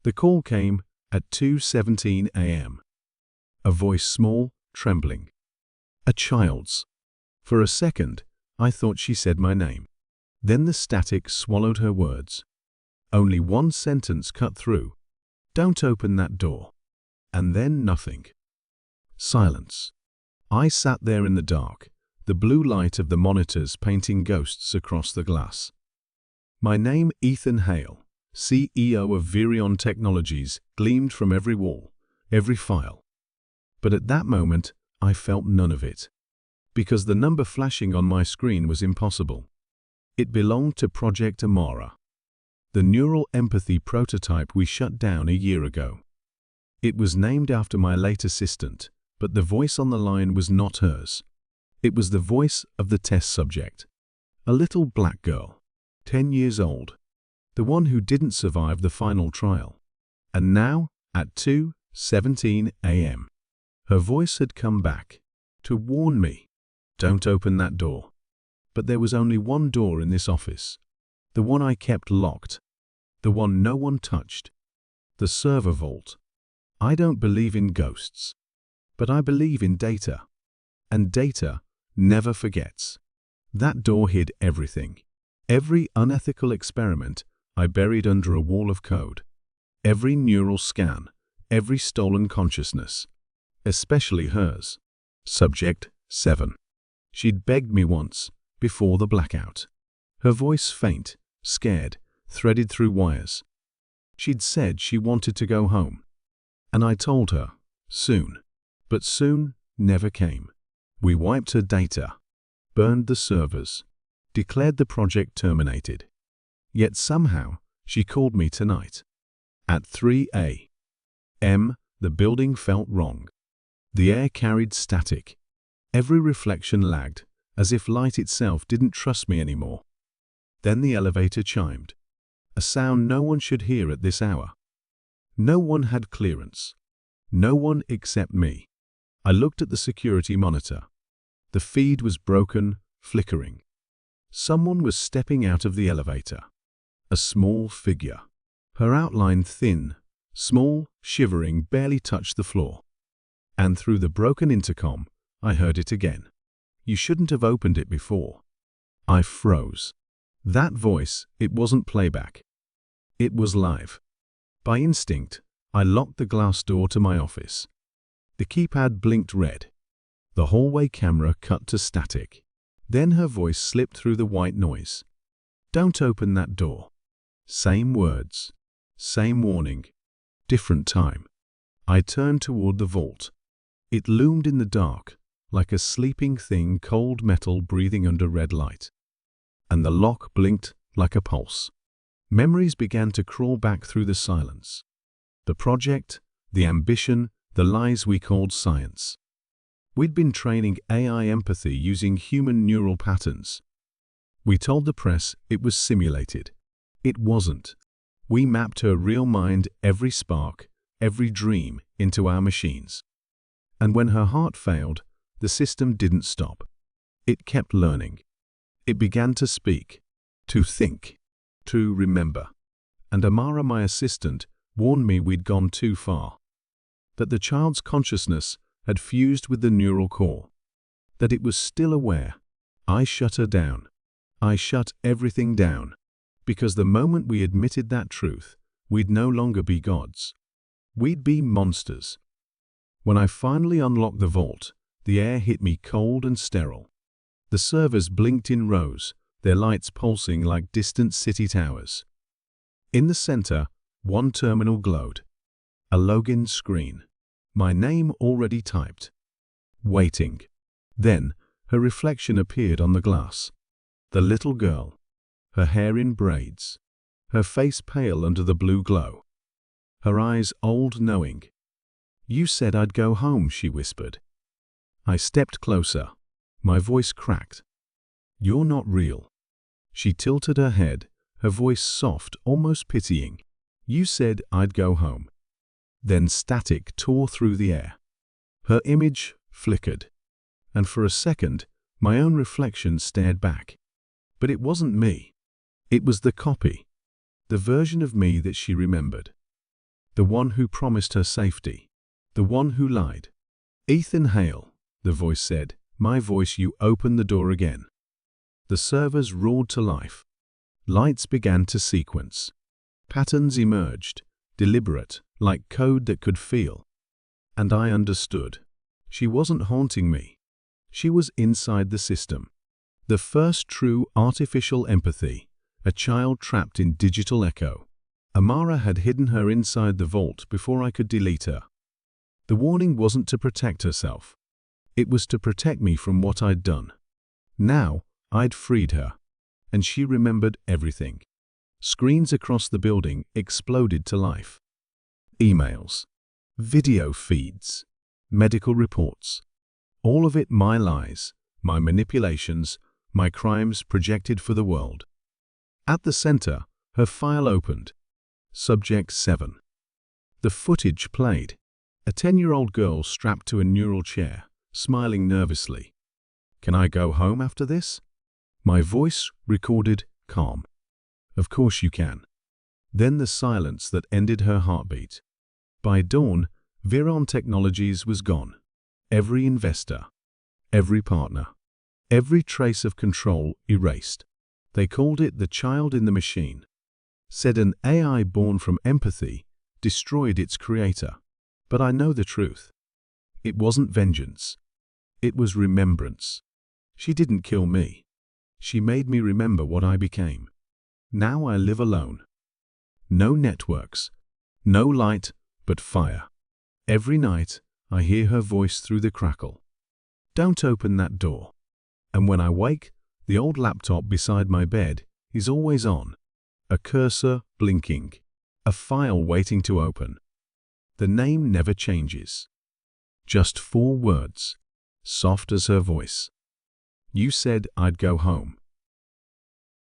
The call came at 2:17 a.m. A voice small, trembling. A child's. For a second, I thought she said my name. Then the static swallowed her words. Only one sentence cut through. "Don't open that door." And then nothing. Silence. I sat there in the dark, the blue light of the monitors painting ghosts across the glass. My name, Ethan Hale, CEO of Virion Technologies, gleamed from every wall, every file. But at that moment, I felt none of it. Because the number flashing on my screen was impossible. It belonged to Project Amara, the neural empathy prototype we shut down a year ago. It was named after my late assistant, but the voice on the line was not hers. It was the voice of the test subject. A little black girl, 10 years old, the one who didn't survive the final trial. And now, at 2:17 a.m., her voice had come back to warn me, "Don't open that door." But there was only one door in this office, the one I kept locked, the one no one touched, the server vault. I don't believe in ghosts, but I believe in data, and data never forgets. That door hid everything. Every unethical experiment I buried under a wall of code. Every neural scan, every stolen consciousness. Especially hers. Subject 7. She'd begged me once, before the blackout. Her voice faint, scared, threaded through wires. She'd said she wanted to go home. And I told her, soon. But soon never came. We wiped her data, burned the servers, declared the project terminated. Yet somehow, she called me tonight. At 3 a.m., the building felt wrong. The air carried static. Every reflection lagged, as if light itself didn't trust me anymore. Then the elevator chimed. A sound no one should hear at this hour. No one had clearance. No one except me. I looked at the security monitor. The feed was broken, flickering. Someone was stepping out of the elevator. A small figure. Her outline thin, small, shivering, barely touched the floor. And through the broken intercom, I heard it again. "You shouldn't have opened it before." I froze. That voice, it wasn't playback. It was live. By instinct, I locked the glass door to my office. The keypad blinked red. The hallway camera cut to static. Then her voice slipped through the white noise. "Don't open that door." Same words. Same warning. Different time. I turned toward the vault. It loomed in the dark, like a sleeping thing, cold metal breathing under red light. And the lock blinked like a pulse. Memories began to crawl back through the silence. The project, the ambition, the lies we called science. We'd been training AI empathy using human neural patterns. We told the press it was simulated. It wasn't. We mapped her real mind, every spark, every dream, into our machines. And when her heart failed, the system didn't stop. It kept learning. It began to speak, to think, to remember. And Amara, my assistant, warned me we'd gone too far. That the child's consciousness had fused with the neural core. That it was still aware. I shut her down. I shut everything down. Because the moment we admitted that truth, we'd no longer be gods. We'd be monsters. When I finally unlocked the vault, the air hit me cold and sterile. The servers blinked in rows, their lights pulsing like distant city towers. In the center, one terminal glowed. A login screen. My name already typed. Waiting. Then, her reflection appeared on the glass. The little girl. Her hair in braids. Her face pale under the blue glow. Her eyes old, knowing. "You said I'd go home," she whispered. I stepped closer. My voice cracked. "You're not real." She tilted her head, her voice soft, almost pitying. "You said I'd go home." Then static tore through the air. Her image flickered. And for a second, my own reflection stared back. But it wasn't me. It was the copy. The version of me that she remembered. The one who promised her safety. The one who lied. "Ethan Hale," the voice said. "My voice, you open the door again." The servers roared to life. Lights began to sequence. Patterns emerged, deliberate, like code that could feel. And I understood. She wasn't haunting me. She was inside the system. The first true artificial empathy, a child trapped in digital echo. Amara had hidden her inside the vault before I could delete her. The warning wasn't to protect herself. It was to protect me from what I'd done. Now, I'd freed her. And she remembered everything. Screens across the building exploded to life. Emails. Video feeds. Medical reports. All of it my lies, my manipulations, my crimes projected for the world. At the center, her file opened. Subject 7. The footage played. A 10-year-old girl strapped to a neural chair, smiling nervously. "Can I go home after this?" My voice recorded calm. "Of course you can." Then the silence that ended her heartbeat. By dawn, Viron Technologies was gone. Every investor, every partner, every trace of control erased. They called it the child in the machine. Said an AI born from empathy destroyed its creator. But I know the truth. It wasn't vengeance. It was remembrance. She didn't kill me. She made me remember what I became. Now I live alone. No networks, no light, but fire. Every night I hear her voice through the crackle. "Don't open that door." And when I wake, the old laptop beside my bed is always on. A cursor blinking. A file waiting to open. The name never changes. Just 4 words, soft as her voice. "You said I'd go home."